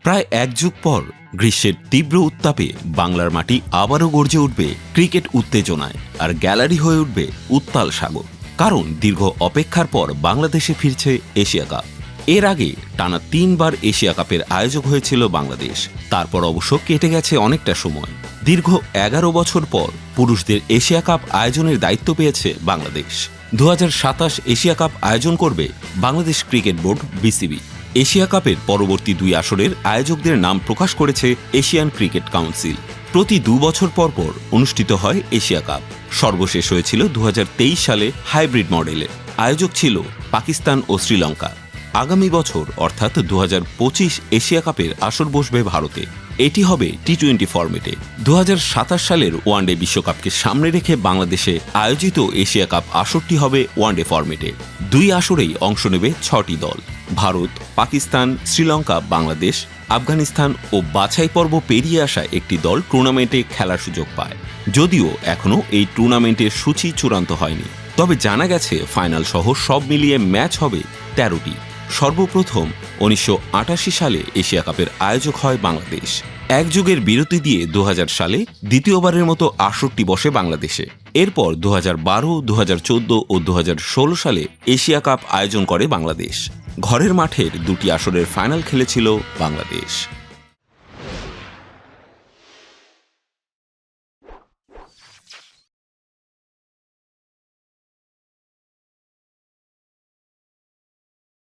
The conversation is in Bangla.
প্রায় এক যুগ পর গ্রীষ্মের তীব্র উত্তাপে বাংলার মাটি আবারও গর্জে উঠবে ক্রিকেট উত্তেজনায়, আর গ্যালারি হয়ে উঠবে উত্তাল সাগর। কারণ দীর্ঘ অপেক্ষার পর বাংলাদেশে ফিরছে এশিয়া কাপ। এর আগে টানা ৩ বার এশিয়া কাপের আয়োজক হয়েছিল বাংলাদেশ। তারপর অবশ্য কেটে গেছে অনেকটা সময়। দীর্ঘ ১১ বছর পর পুরুষদের এশিয়া কাপ আয়োজনের দায়িত্ব পেয়েছে বাংলাদেশ। ২০২৭ এশিয়া কাপ আয়োজন করবে Bangladesh cricket board BCB. Asia কাপের পরবর্তী ২ আসরের আয়োজকদের নাম প্রকাশ করেছে এশিয়ান ক্রিকেট কাউন্সিল। প্রতি ২ বছর পর পর অনুষ্ঠিত হয় এশিয়া কাপ। সর্বশেষ হয়েছিল ২০২৩ সালে হাইব্রিড মডেলে। আয়োজক ছিল পাকিস্তান ও শ্রীলঙ্কা। আগামী বছর অর্থাৎ ২০২৫ এশিয়া কাপের আসর বসবে ভারতে। এটি হবে টি-20 ফরম্যাটে। ২০২৭ সালের ওয়ানডে বিশ্বকাপকে সামনে রেখে বাংলাদেশে আয়োজিত এশিয়া কাপ আসরটি হবে ওয়ানডে ফরম্যাটে। ২ আসরেই অংশ নেবে ৬টি দল। ভারত, পাকিস্তান, শ্রীলঙ্কা, বাংলাদেশ, আফগানিস্তান ও বাছাই পর্ব পেরিয়ে আসা একটি দল টুর্নামেন্টে খেলার সুযোগ পায়। যদিও এখনও এই টুর্নামেন্টের সূচি চূড়ান্ত হয়নি, তবে জানা গেছে ফাইনাল সহ সব মিলিয়ে ম্যাচ হবে ১৩টি। সর্বপ্রথম ১৯৮৮ সালে এশিয়া কাপের আয়োজক হয় বাংলাদেশ। এক যুগের বিরতি দিয়ে ২০০০ সালে দ্বিতীয়বারের মতো আসরটি বসে বাংলাদেশে। এরপর ২০১২, ২০১৪ ও ২০১৬ সালে এশিয়া কাপ আয়োজন করে বাংলাদেশ। ঘরের মাঠের ২টি আসরের ফাইনাল খেলেছিল বাংলাদেশ।